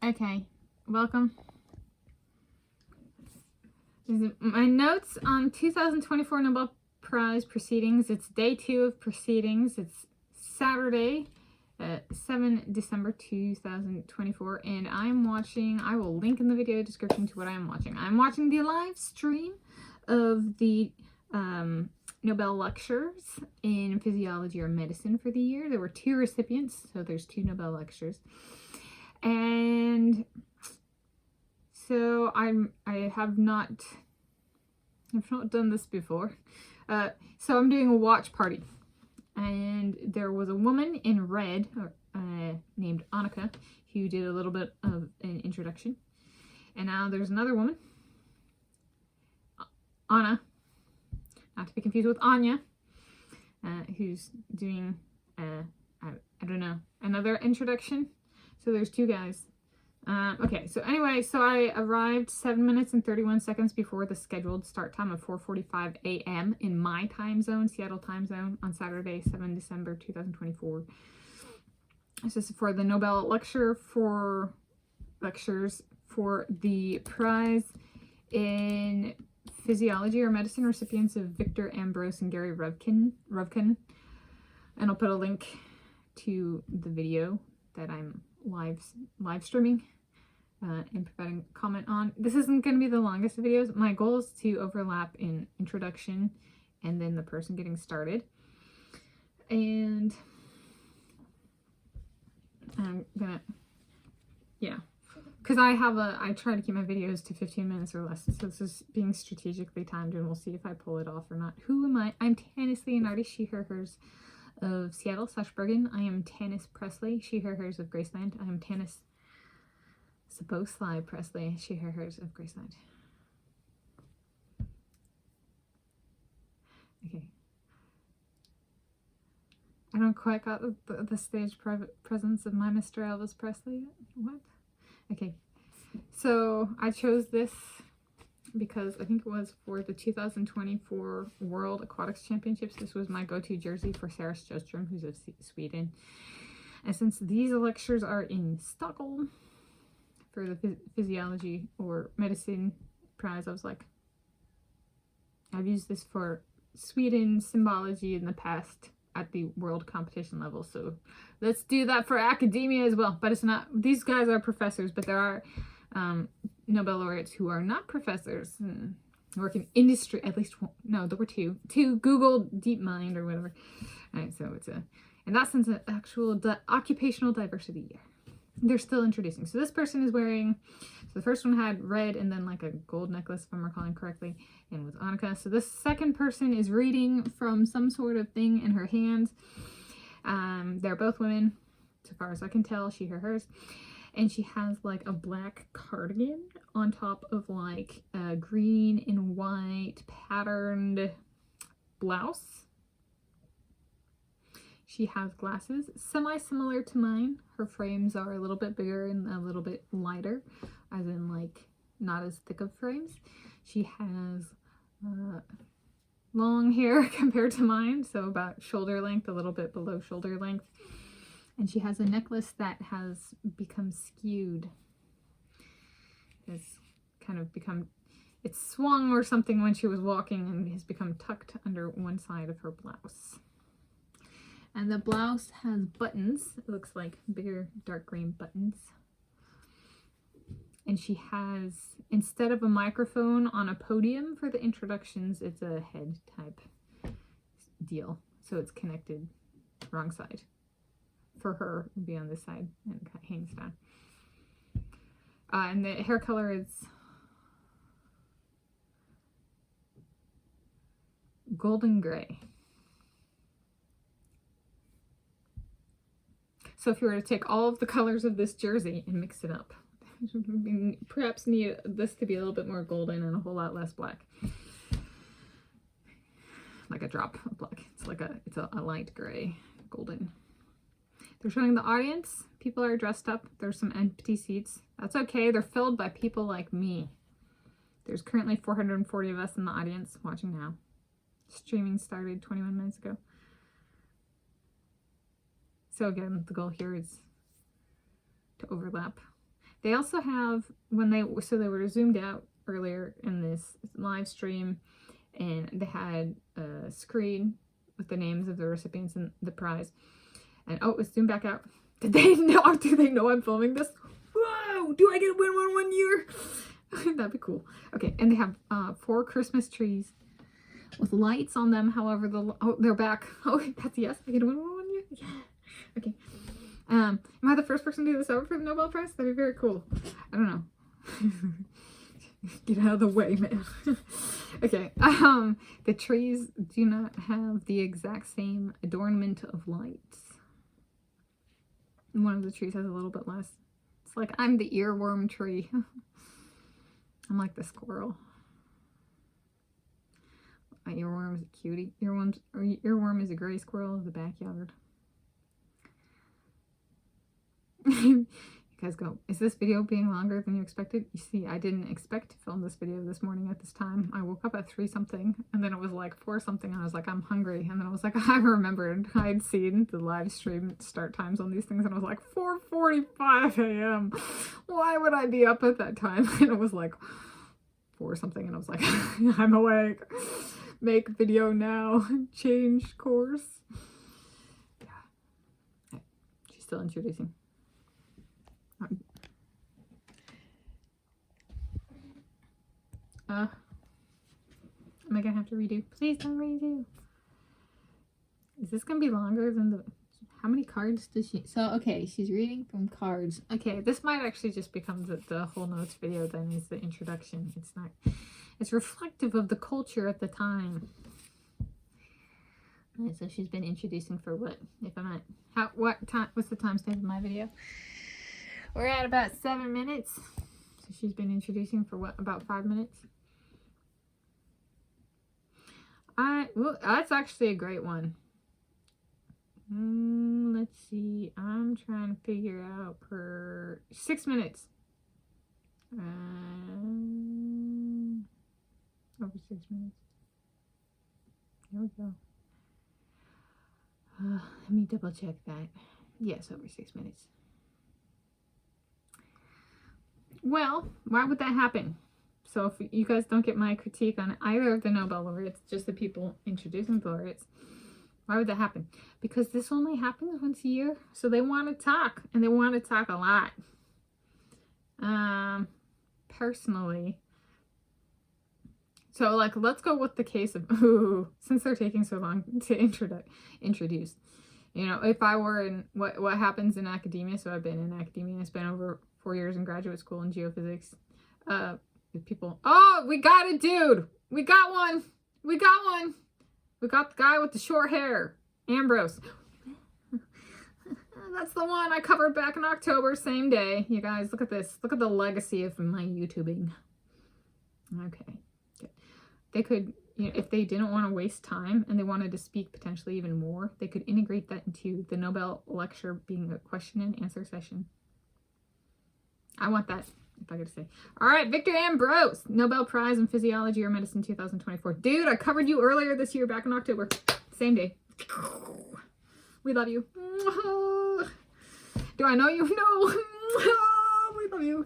Okay, welcome. These are my notes on 2024 Nobel Prize proceedings. It's day 2 of proceedings. It's Saturday, 7 December 2024, and I'm watching, I will link in the video description to what I'm watching. I'm watching the live stream of the Nobel lectures in physiology or medicine for the year. There were 2 recipients, so there's 2 Nobel lectures. And so I have not done this before. So I'm doing a watch party. And there was a woman in red named Annika who did a little bit of an introduction. And now there's another woman, Anna, not to be confused with Anya, who's doing, I don't know, another introduction. So there's 2 guys. Okay, so anyway, so I arrived 7 minutes and 31 seconds before the scheduled start time of 4:45 a.m. in my time zone, Seattle time zone, on Saturday, 7 December 2024. This is for the Nobel lectures for the prize in physiology or medicine recipients of Victor Ambros and Gary Ruvkin. And I'll put a link to the video that I'm live streaming and providing comment on. This isn't going to be the longest of videos. My goal is to overlap in introduction and then the person getting started. And I'm gonna, yeah, because I try to keep my videos to 15 minutes or less, so this is being strategically timed, and we'll see if I pull it off or not. Who am I? I'm Tanis Leonhardi, she, her, hers of Seattle/Bergen. I am Tanis Presley, she, her, hers of Graceland. I am Tanis Presley, she, her, hers of Graceland. Okay. I don't quite got the stage presence of my Mr. Elvis Presley yet. What? Okay. So I chose this because I think it was for the 2024 World Aquatics Championships. This was my go-to jersey for Sarah Sjöström, who's of Sweden. And since these lectures are in Stockholm for the physiology or medicine prize, I was like, I've used this for Sweden symbology in the past at the world competition level, so let's do that for academia as well. But it's not, these guys are professors, but there are Nobel laureates who are not professors and work in industry. At least one, no, there were 2 Google DeepMind or whatever. All right, so it's in that sense an actual occupational diversity year. They're still introducing. So this person is wearing, so the first one had red and then like a gold necklace, if I'm recalling correctly, and was Annika. So this second person is reading from some sort of thing in her hands. They're both women, so far as I can tell, she, her, hers. And she has like a black cardigan on top of like a green and white patterned blouse. She has glasses, semi-similar to mine. Her frames are a little bit bigger and a little bit lighter, as in like not as thick of frames. She has long hair compared to mine, so about shoulder length, a little bit below shoulder length. And she has a necklace that has become skewed. It's kind of become, it's swung or something when she was walking and has become tucked under one side of her blouse. And the blouse has buttons. It looks like bigger dark green buttons. And she has, instead of a microphone on a podium for the introductions, it's a head type deal. So it's connected wrong side. For her, it would be on this side and it hangs down. And the hair color is golden gray. So if you were to take all of the colors of this jersey and mix it up, perhaps need this to be a little bit more golden and a whole lot less black. Like a drop of black. It's a light gray, golden. They're showing the audience. People are dressed up. There's some empty seats. That's okay. They're filled by people like me. There's currently 440 of us in the audience watching now. Streaming started 21 minutes ago. So again, the goal here is to overlap. They also have, so they were zoomed out earlier in this live stream, and they had a screen with the names of the recipients and the prize. And oh, it's zoomed back out. Do they know I'm filming this? Whoa! Do I get to win one year? That'd be cool. Okay, and they have 4 Christmas trees with lights on them. However, they're back. Oh, that's a yes. I get to win one year. Yeah. Okay. Am I the first person to do this ever for the Nobel Prize? That'd be very cool. I don't know. Get out of the way, man. Okay. The trees do not have the exact same adornment of lights. One of the trees has a little bit less. It's like I'm the earworm tree. I'm like the squirrel. My earworm is a cutie. Earworm is a gray squirrel of the backyard. You guys go, is this video being longer than you expected? You see, I didn't expect to film this video this morning at this time. I woke up at 3 something, and then it was like 4 something, and I was like, I'm hungry. And then I was like, I remembered I had seen the live stream start times on these things, and I was like, 4:45 a.m. Why would I be up at that time? And it was like 4 something, and I was like, I'm awake. Make video now. Change course. Yeah. Okay. She's still introducing. Am I gonna have to redo? Please don't redo. Is this gonna be longer than the... How many cards does she... So, okay, she's reading from cards. Okay, this might actually just become the whole notes video then, is the introduction. It's not... It's reflective of the culture at the time. Alright, so she's been introducing for what? If I'm at... What time... What's the timestamp of my video? We're at about 7 minutes. So she's been introducing for what? About 5 minutes? Well, that's actually a great one. Let's see. I'm trying to figure out per 6 minutes. Over 6 minutes. There we go. Let me double check that. Yes, over 6 minutes. Well, why would that happen? So if you guys don't get my critique on either of the Nobel laureates, just the people introducing the laureates, why would that happen? Because this only happens once a year. So they want to talk, and they want to talk a lot. Personally. So, like, let's go with the case of, since they're taking so long to introduce. You know, if I were in, what happens in academia, so I've been in academia, I spent over 4 years in graduate school in geophysics. People, oh, we got a dude. We got one. We got one. We got the guy with the short hair. Ambros. That's the one I covered back in October, same day. You guys, look at this. Look at the legacy of my YouTubing. Okay. Good. They could, you know, if they didn't want to waste time and they wanted to speak potentially even more, they could integrate that into the Nobel lecture being a question and answer session. I want that, if I get to say. All right, Victor Ambros, Nobel Prize in Physiology or Medicine 2024. Dude, I covered you earlier this year back in October. Same day. We love you. Do I know you? No. We love you.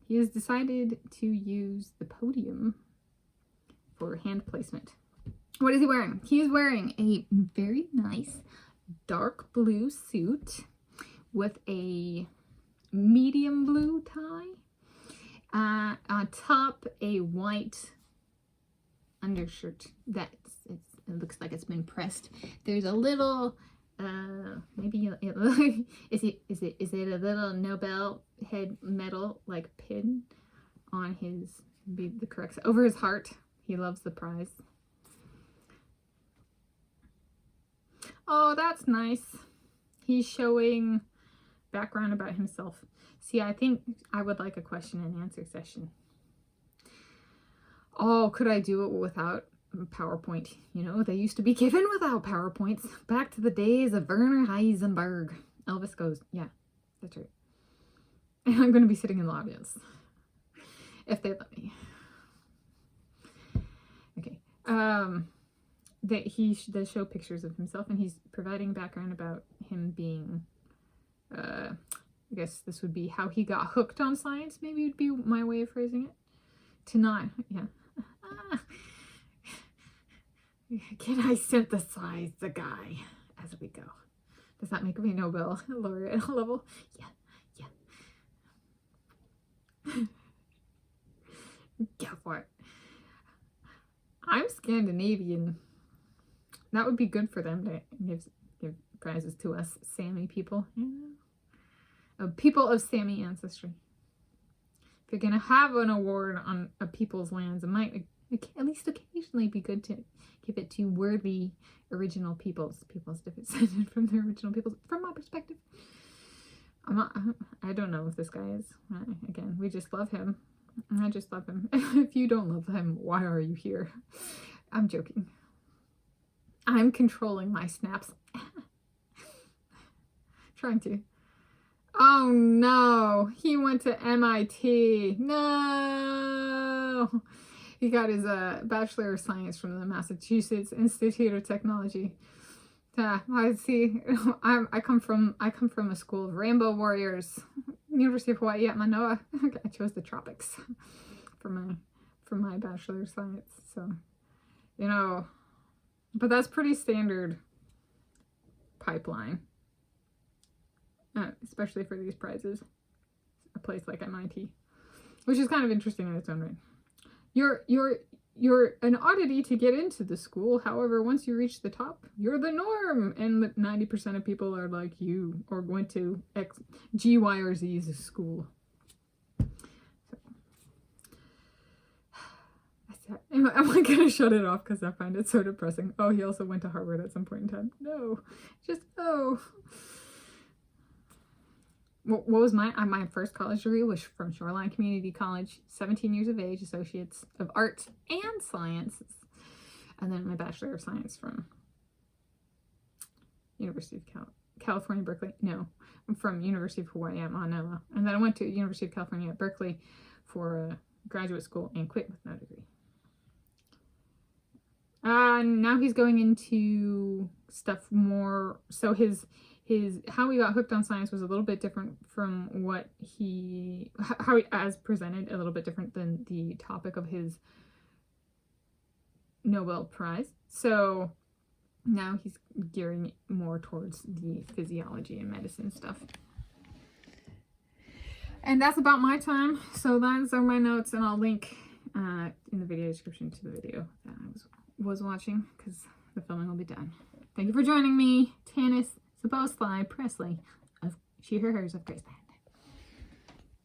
He has decided to use the podium for hand placement. What is he wearing? He is wearing a very nice dark blue suit with a medium blue tie. On top, a white undershirt that it looks like it's been pressed. There's a little, maybe is it a little Nobel head medal like pin on his, be the correct, over his heart. He loves the prize. Oh, that's nice. He's showing background about himself. See, I think I would like a question and answer session. Oh, could I do it without PowerPoint? You know, they used to be given without PowerPoints. Back to the days of Werner Heisenberg. Elvis goes, yeah, that's right. And I'm going to be sitting in the audience. If they let me. Okay. That he does show pictures of himself, and he's providing background about him being I guess this would be how he got hooked on science, maybe would be my way of phrasing it. Tonight, yeah. Can I synthesize the guy as we go? Does that make me Nobel laureate level? Yeah, yeah. Go for it. I'm Scandinavian. That would be good for them to give prizes to us Sami people. Yeah. People of Sami ancestry. If you're gonna have an award on a people's lands, it might at least occasionally be good to give it to worthy original peoples descended from the original peoples. From my perspective, I don't know if this guy is. Again, we just love him. I just love him. If you don't love him, why are you here? I'm joking. I'm controlling my snaps. Trying to. Oh no, he went to MIT. No. He got his Bachelor of Science from the Massachusetts Institute of Technology. I see. I come from a school of rainbow warriors. University of Hawaii at Manoa. I chose the tropics for my Bachelor of Science. So, you know, but that's pretty standard pipeline, especially for these prizes. A place like MIT, which is kind of interesting in its own right. You're an oddity to get into the school. However, once you reach the top, you're the norm. And 90% of people are like you or went to X, G, Y, or Z's school. So, am I going to shut it off because I find it so depressing? Oh, he also went to Harvard at some point in time. No, just no. What was my first college degree was from Shoreline Community College, 17 years of age, Associates of Arts and Sciences. And then my Bachelor of Science from University of California, Berkeley. No, I'm from University of Hawaii at Manoa. And then I went to University of California at Berkeley for graduate school and quit with no degree. Now he's going into stuff more, so his how he got hooked on science was a little bit different from what how he as presented, a little bit different than the topic of his Nobel Prize. So now he's gearing more towards the physiology and medicine stuff. And that's about my time. So those are my notes, and I'll link in the video description to the video that I was watching, because the filming will be done. Thank you for joining me, Tanis Coralee Leonhardi of She, Her, Hers of Graceland.